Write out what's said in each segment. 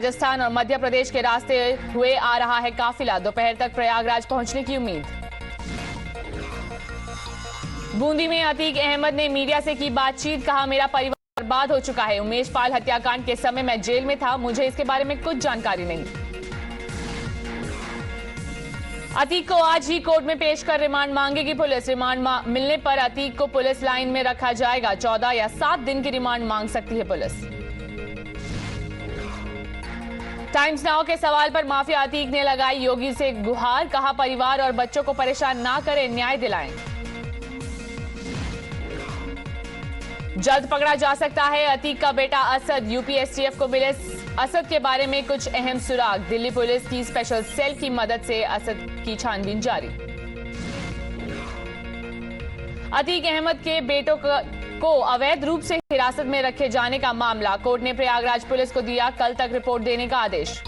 राजस्थान और मध्य प्रदेश के रास्ते हुए आ रहा है काफिला। दोपहर तक प्रयागराज पहुंचने की उम्मीद। बूंदी में अतीक अहमद ने मीडिया से की बातचीत, कहा मेरा परिवार बर्बाद हो चुका है। उमेश पाल हत्याकांड के समय मैं जेल में था, मुझे इसके बारे में कुछ जानकारी नहीं। अतीक को आज ही कोर्ट में पेश कर रिमांड मांगेगी पुलिस। रिमांड मिलने पर अतीक को पुलिस लाइन में रखा जाएगा। 14 या 7 दिन की रिमांड मांग सकती है पुलिस। टाइम्स नाउ के सवाल पर माफिया अतीक ने लगाई योगी से गुहार, कहा परिवार और बच्चों को परेशान ना करें, न्याय दिलाएं। जल्द पकड़ा जा सकता है अतीक का बेटा असद। यूपी एसटीएफ को मिले असद के बारे में कुछ अहम सुराग। दिल्ली पुलिस की स्पेशल सेल की मदद से असद की छानबीन जारी। अतीक अहमद के बेटों को अवैध रूप से हिरासत में रखे जाने का मामला। कोर्ट ने प्रयागराज पुलिस को दिया कल तक रिपोर्ट देने का आदेश।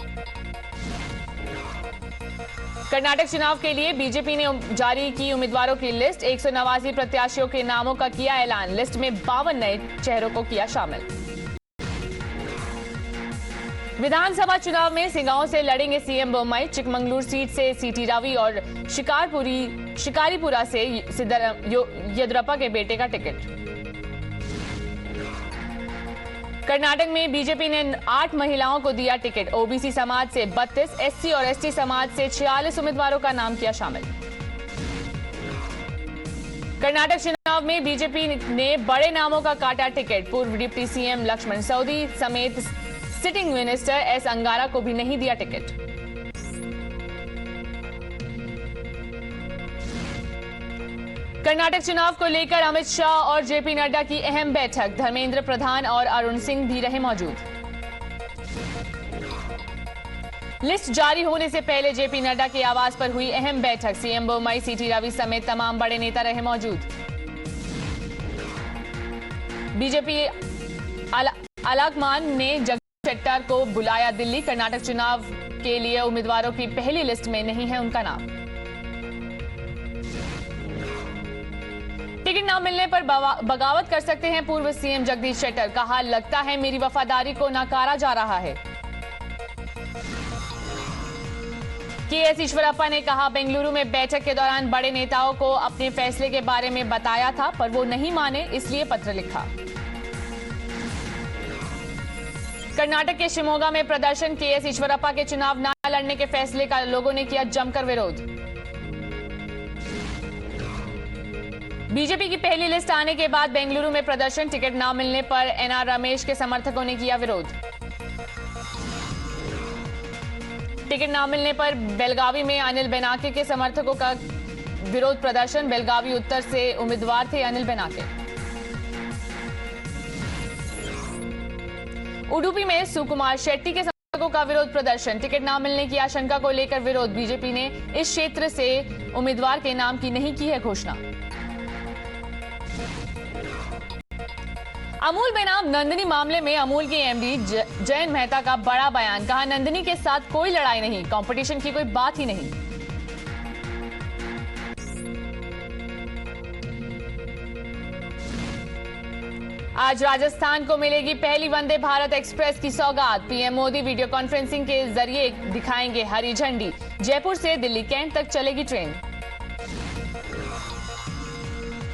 कर्नाटक चुनाव के लिए बीजेपी ने जारी की उम्मीदवारों की लिस्ट। 189 प्रत्याशियों के नामों का किया ऐलान। लिस्ट में 52 नए चेहरों को किया शामिल। विधानसभा चुनाव में सिंगांव से लड़ेंगे सीएम बोम्मई। चिकमंगलुरु सीट से सीटी रवि और शिकारीपुरा से येदियुरप्पा के बेटे का टिकट। कर्नाटक में बीजेपी ने 8 महिलाओं को दिया टिकट। ओबीसी समाज से 32, एससी और एसटी समाज से 46 उम्मीदवारों का नाम किया शामिल। कर्नाटक चुनाव में बीजेपी ने बड़े नामों का काटा टिकट। पूर्व डिप्टी सीएम लक्ष्मण सवदी समेत सिटिंग मिनिस्टर एस अंगारा को भी नहीं दिया टिकट। कर्नाटक चुनाव को लेकर अमित शाह और जेपी नड्डा की अहम बैठक। धर्मेंद्र प्रधान और अरुण सिंह भी रहे मौजूद। लिस्ट जारी होने से पहले जेपी नड्डा के आवास पर हुई अहम बैठक। सीएम बोम्मई, सीटी रवि समेत तमाम बड़े नेता रहे मौजूद। बीजेपी आलाकमान ने जगदीश शेट्टर को बुलाया दिल्ली। कर्नाटक चुनाव के लिए उम्मीदवारों की पहली लिस्ट में नहीं है उनका नाम। टिकट न मिलने पर बगावत कर सकते हैं पूर्व सीएम जगदीश शेट्टर। कहा लगता है मेरी वफादारी को नकारा जा रहा है। केएस ईश्वरप्पा ने कहा बेंगलुरु में बैठक के दौरान बड़े नेताओं को अपने फैसले के बारे में बताया था, पर वो नहीं माने, इसलिए पत्र लिखा। कर्नाटक के शिमोगा में प्रदर्शन। केएस ईश्वरप्पा के चुनाव न लड़ने के फैसले का लोगों ने किया जमकर विरोध। बीजेपी की पहली लिस्ट आने के बाद बेंगलुरु में प्रदर्शन। टिकट न मिलने पर एनआर रमेश के समर्थकों ने किया विरोध। टिकट न मिलने पर बेलगावी में अनिल बेनाके के समर्थकों का विरोध प्रदर्शन। बेलगावी उत्तर से उम्मीदवार थे अनिल बेनाके। उडुपी में सुकुमार शेट्टी के समर्थकों का विरोध प्रदर्शन। टिकट न मिलने की आशंका को लेकर विरोध। बीजेपी ने इस क्षेत्र से उम्मीदवार के नाम की नहीं की है घोषणा। अमूल बेनाम नंदिनी मामले में अमूल के एमडी जयंत मेहता का बड़ा बयान। कहा नंदिनी के साथ कोई लड़ाई नहीं, कंपटीशन की कोई बात ही नहीं। आज राजस्थान को मिलेगी पहली वंदे भारत एक्सप्रेस की सौगात। पीएम मोदी वीडियो कॉन्फ्रेंसिंग के जरिए दिखाएंगे हरी झंडी। जयपुर से दिल्ली कैंट तक चलेगी ट्रेन।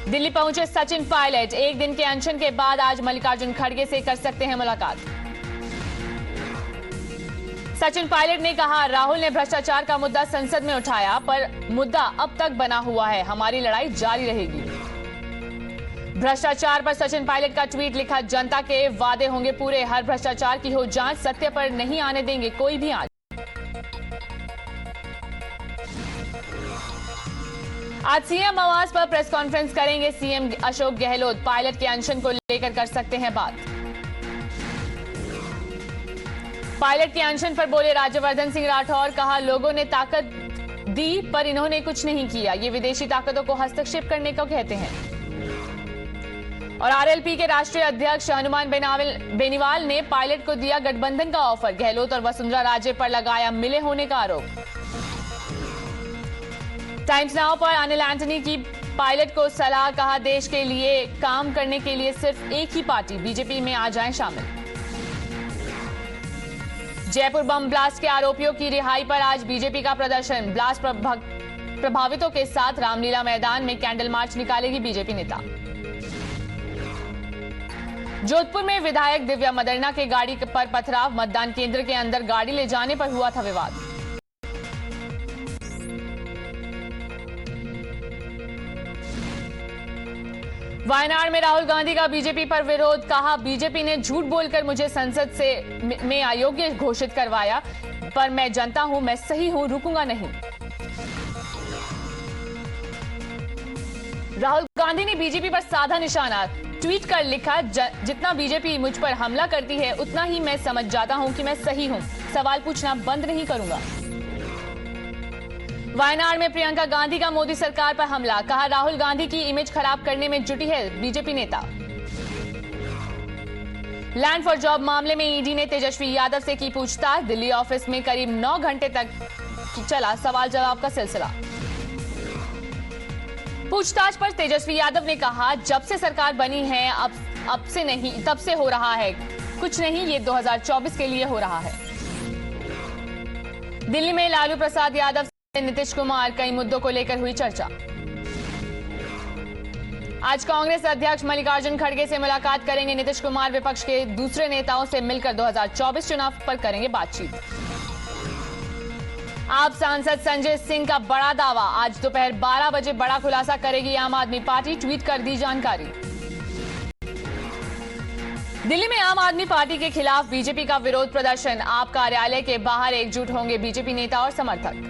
दिल्ली पहुंचे सचिन पायलट। एक दिन के अनशन के बाद आज मल्लिकार्जुन खड़गे से कर सकते हैं मुलाकात। सचिन पायलट ने कहा राहुल ने भ्रष्टाचार का मुद्दा संसद में उठाया, पर मुद्दा अब तक बना हुआ है, हमारी लड़ाई जारी रहेगी। भ्रष्टाचार पर सचिन पायलट का ट्वीट लिखा जनता के वादे होंगे पूरे, हर भ्रष्टाचार की हो जांच, सत्य पर नहीं आने देंगे कोई भी आंच। आज सीएम आवास पर प्रेस कॉन्फ्रेंस करेंगे सीएम अशोक गहलोत। पायलट के अनशन को लेकर कर सकते हैं बात। पायलट के अनशन पर बोले राज्यवर्धन सिंह राठौर। कहा लोगों ने ताकत दी पर इन्होंने कुछ नहीं किया, ये विदेशी ताकतों को हस्तक्षेप करने को कहते हैं। और आरएलपी के राष्ट्रीय अध्यक्ष हनुमान बेनीवाल ने पायलट को दिया गठबंधन का ऑफर। गहलोत और वसुंधरा राजे पर लगाया मिले होने का आरोप। टाइम्स नाउ पर अनिल एंटनी की पायलट को सलाह। कहा देश के लिए काम करने के लिए सिर्फ एक ही पार्टी बीजेपी में आ जाएं शामिल। जयपुर बम ब्लास्ट के आरोपियों की रिहाई पर आज बीजेपी का प्रदर्शन। ब्लास्ट प्रभावितों के साथ रामलीला मैदान में कैंडल मार्च निकालेगी बीजेपी नेता। जोधपुर में विधायक दिव्या मदरना के गाड़ी पर पथराव। मतदान केंद्र के अंदर गाड़ी ले जाने पर हुआ था विवाद। वायनाड में राहुल गांधी का बीजेपी पर विरोध। कहा, बीजेपी ने झूठ बोलकर मुझे संसद में अयोग्य घोषित करवाया, पर मैं जनता हूं, मैं सही हूं, रुकूंगा नहीं। राहुल गांधी ने बीजेपी पर साधा निशाना। ट्वीट कर लिखा, जितना बीजेपी मुझ पर हमला करती है उतना ही मैं समझ जाता हूं कि मैं सही हूं, सवाल पूछना बंद नहीं करूंगा। वायनाड में प्रियंका गांधी का मोदी सरकार पर हमला। कहा, राहुल गांधी की इमेज खराब करने में जुटी है बीजेपी नेता। लैंड फॉर जॉब मामले में ईडी ने तेजस्वी यादव से की पूछताछ। दिल्ली ऑफिस में करीब 9 घंटे तक चला सवाल जवाब का सिलसिला। पूछताछ पर तेजस्वी यादव ने कहा, जब से सरकार बनी है अब से नहीं, तब से हो रहा है कुछ नहीं, ये 2024 के लिए हो रहा है। दिल्ली में लालू प्रसाद यादव से नीतीश कुमार, कई मुद्दों को लेकर हुई चर्चा। आज कांग्रेस अध्यक्ष मल्लिकार्जुन खड़गे से मुलाकात करेंगे नीतीश कुमार। विपक्ष के दूसरे नेताओं से मिलकर 2024 चुनाव पर करेंगे बातचीत। आप सांसद संजय सिंह का बड़ा दावा। आज दोपहर 12 बजे बड़ा खुलासा करेगी आम आदमी पार्टी, ट्वीट कर दी जानकारी। दिल्ली में आम आदमी पार्टी के खिलाफ बीजेपी का विरोध प्रदर्शन। आप कार्यालय के बाहर एकजुट होंगे बीजेपी नेता और समर्थक।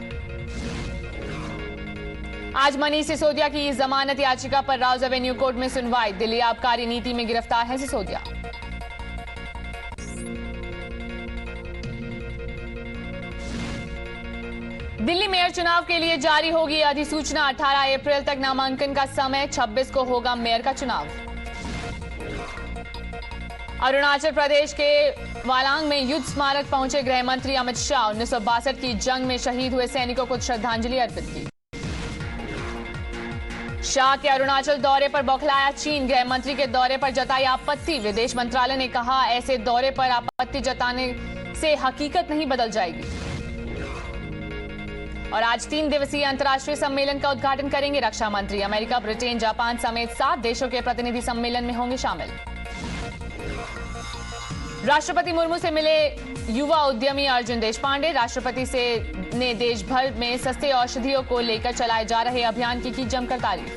आज मनीष सिसोदिया की जमानत याचिका पर राउज एवेन्यू कोर्ट में सुनवाई। दिल्ली आबकारी नीति में गिरफ्तार है सिसोदिया। दिल्ली मेयर चुनाव के लिए जारी होगी अधिसूचना। 18 अप्रैल तक नामांकन का समय, 26 को होगा मेयर का चुनाव। अरुणाचल प्रदेश के वालांग में युद्ध स्मारक पहुंचे गृह मंत्री अमित शाह। 1962 की जंग में शहीद हुए सैनिकों को श्रद्धांजलि अर्पित की। शाह के अरुणाचल दौरे पर बौखलाया चीन। गृह मंत्री के दौरे पर जताई आपत्ति। विदेश मंत्रालय ने कहा, ऐसे दौरे पर आपत्ति जताने से हकीकत नहीं बदल जाएगी। और आज 3 दिवसीय अंतर्राष्ट्रीय सम्मेलन का उद्घाटन करेंगे रक्षा मंत्री। अमेरिका, ब्रिटेन, जापान समेत 7 देशों के प्रतिनिधि सम्मेलन में होंगे शामिल। राष्ट्रपति मुर्मू से मिले युवा उद्यमी अर्जुन देशपांडे। राष्ट्रपति ने देश भर में सस्ते औषधियों को लेकर चलाए जा रहे अभियान की जमकर तारीफ।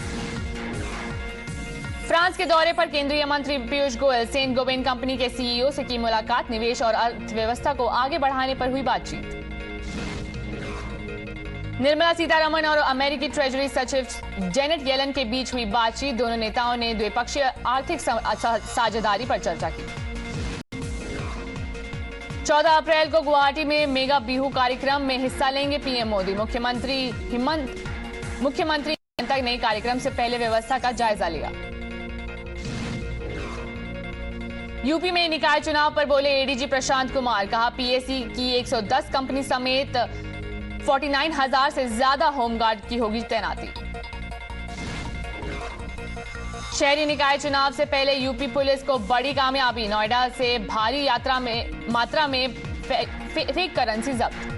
फ्रांस के दौरे पर केंद्रीय मंत्री Piyush Goyal Saint Gobain company के सीईओ से की मुलाकात। निवेश और अर्थव्यवस्था को आगे बढ़ाने पर हुई बातचीत। निर्मला सीतारमण और अमेरिकी ट्रेजरी सचिव जेनेट येलन के बीच हुई बातचीत। दोनों नेताओं ने द्विपक्षीय आर्थिक साझेदारी पर चर्चा की। 14 अप्रैल को गुवाहाटी में मेगा बिहू कार्यक्रम में हिस्सा लेंगे पीएम मोदी। मुख्यमंत्री हेमंत ने कार्यक्रम से पहले व्यवस्था का जायजा लिया। यूपी में निकाय चुनाव पर बोले एडीजी प्रशांत कुमार। कहा, पीएससी की 110 कंपनी समेत 49,000 से ज्यादा होमगार्ड की होगी तैनाती। शहरी निकाय चुनाव से पहले यूपी पुलिस को बड़ी कामयाबी। नोएडा से भारी मात्रा में फेक करेंसी जब्त।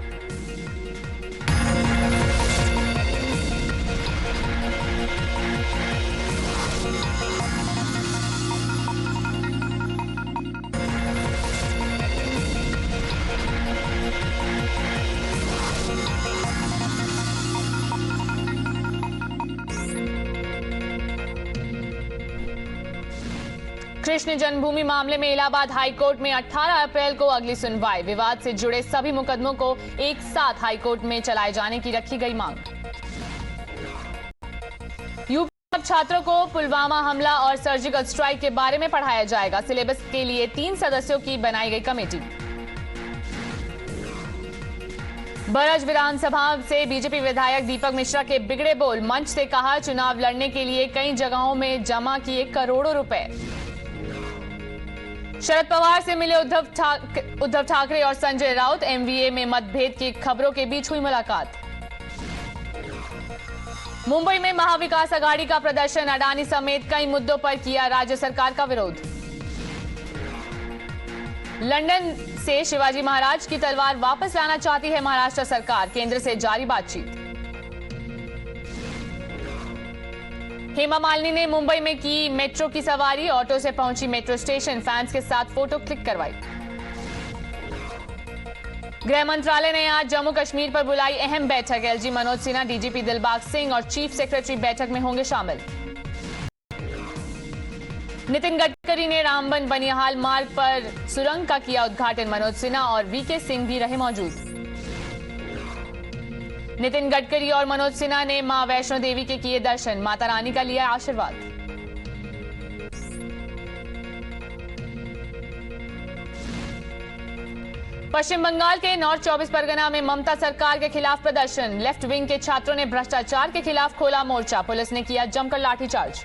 कृष्ण जन्मभूमि मामले में इलाहाबाद हाईकोर्ट में 18 अप्रैल को अगली सुनवाई। विवाद से जुड़े सभी मुकदमों को एक साथ हाईकोर्ट में चलाए जाने की रखी गई मांग। यूपी छात्रों को पुलवामा हमला और सर्जिकल स्ट्राइक के बारे में पढ़ाया जाएगा। सिलेबस के लिए 3 सदस्यों की बनाई गई कमेटी। बरज विधानसभा से बीजेपी विधायक दीपक मिश्रा के बिगड़े बोल। मंच से कहा, चुनाव लड़ने के लिए कई जगहों में जमा किए करोड़ों रुपए। शरद पवार से मिले उद्धव ठाकरे और संजय राउत। एमवीए में मतभेद की खबरों के बीच हुई मुलाकात। मुंबई में महाविकास अघाड़ी का प्रदर्शन। अडानी समेत कई मुद्दों पर किया राज्य सरकार का विरोध। लंदन से शिवाजी महाराज की तलवार वापस लाना चाहती है महाराष्ट्र सरकार, केंद्र से जारी बातचीत। हेमा मालिनी ने मुंबई में की मेट्रो की सवारी, ऑटो से पहुंची मेट्रो स्टेशन, फैंस के साथ फोटो क्लिक करवाई। गृह मंत्रालय ने आज जम्मू कश्मीर पर बुलाई अहम बैठक, एलजी मनोज सिन्हा, डीजीपी दिलबाग सिंह और चीफ सेक्रेटरी बैठक में होंगे शामिल। नितिन गडकरी ने रामबन बनिहाल मार्ग पर सुरंग का किया उद्घाटन, मनोज सिन्हा और वीके सिंह भी रहे मौजूद। नितिन गडकरी और मनोज सिन्हा ने मां वैष्णो देवी के किए दर्शन, माता रानी का लिया आशीर्वाद। पश्चिम बंगाल के नॉर्थ 24 परगना में ममता सरकार के खिलाफ प्रदर्शन, लेफ्ट विंग के छात्रों ने भ्रष्टाचार के खिलाफ खोला मोर्चा, पुलिस ने किया जमकर लाठीचार्ज।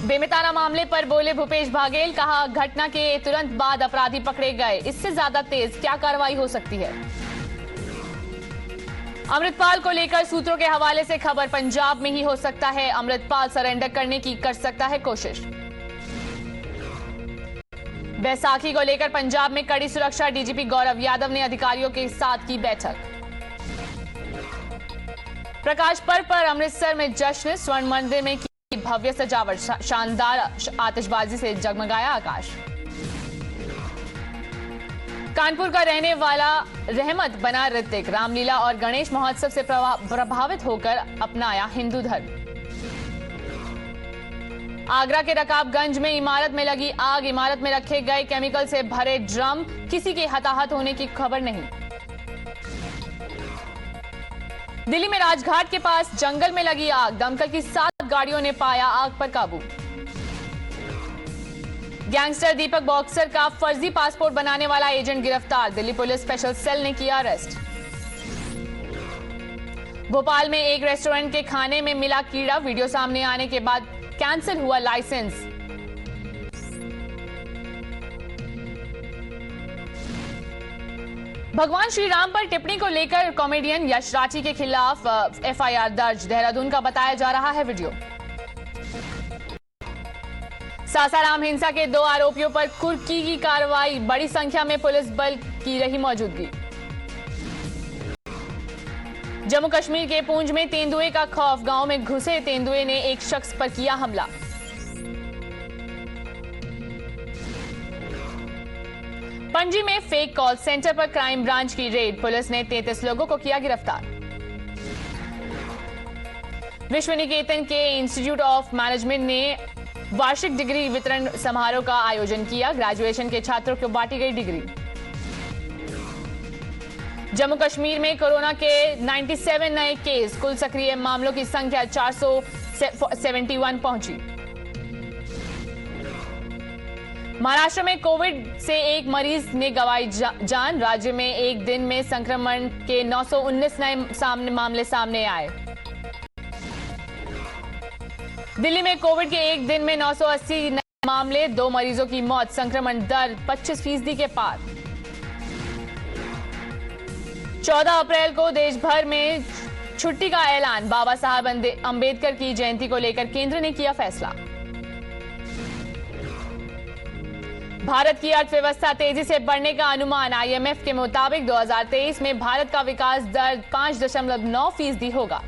बेमिताना मामले पर बोले भूपेश बाघेल, कहा घटना के तुरंत बाद अपराधी पकड़े गए, इससे ज्यादा तेज क्या कार्रवाई हो सकती है। अमृतपाल को लेकर सूत्रों के हवाले से खबर, पंजाब में ही हो सकता है अमृतपाल सरेंडर करने की कर सकता है कोशिश। बैसाखी को लेकर पंजाब में कड़ी सुरक्षा, डीजीपी गौरव यादव ने अधिकारियों के साथ की बैठक। प्रकाश पर्व पर अमृतसर में जश्न, स्वर्ण मंदिर में की भव्य सजावट, शानदार आतिशबाजी से जगमगाया आकाश। कानपुर का रहने वाला रहमत बना ऋतिक, रामलीला और गणेश महोत्सव से प्रभावित होकर अपनाया हिंदू धर्म। आगरा के रकाबगंज में इमारत में लगी आग, इमारत में रखे गए केमिकल से भरे ड्रम, किसी के हताहत होने की खबर नहीं। दिल्ली में राजघाट के पास जंगल में लगी आग, दमकल की 7 गाड़ियों ने पाया आग पर काबू। गैंगस्टर दीपक बॉक्सर का फर्जी पासपोर्ट बनाने वाला एजेंट गिरफ्तार, दिल्ली पुलिस स्पेशल सेल ने किया अरेस्ट। भोपाल में एक रेस्टोरेंट के खाने में मिला कीड़ा, वीडियो सामने आने के बाद कैंसिल हुआ लाइसेंस। भगवान श्री राम पर टिप्पणी को लेकर कॉमेडियन यश राठी के खिलाफ एफआईआर दर्ज, देहरादून का बताया जा रहा है वीडियो। सासाराम हिंसा के 2 आरोपियों पर कुर्की की कार्रवाई, बड़ी संख्या में पुलिस बल की रही मौजूदगी। जम्मू कश्मीर के पूंछ में तेंदुए का खौफ, गांव में घुसे तेंदुए ने एक शख्स पर किया हमला। पणजी में फेक कॉल सेंटर पर क्राइम ब्रांच की रेड, पुलिस ने 33 लोगों को किया गिरफ्तार। विश्व निकेतन के इंस्टीट्यूट ऑफ मैनेजमेंट ने वार्षिक डिग्री वितरण समारोह का आयोजन किया, ग्रेजुएशन के छात्रों को बांटी गई डिग्री। जम्मू कश्मीर में कोरोना के 97 नए केस, कुल सक्रिय मामलों की संख्या 471 पहुंची। महाराष्ट्र में कोविड से एक मरीज ने गंवाई जान, राज्य में एक दिन में संक्रमण के 919 नए मामले सामने आए। दिल्ली में कोविड के एक दिन में 980 नए मामले, 2 मरीजों की मौत, संक्रमण दर 25% के पार। 14 अप्रैल को देश भर में छुट्टी का ऐलान, बाबा साहब अंबेडकर की जयंती को लेकर केंद्र ने किया फैसला। भारत की अर्थव्यवस्था तेजी से बढ़ने का अनुमान, आईएमएफ के मुताबिक 2023 में भारत का विकास दर 5.9% होगा।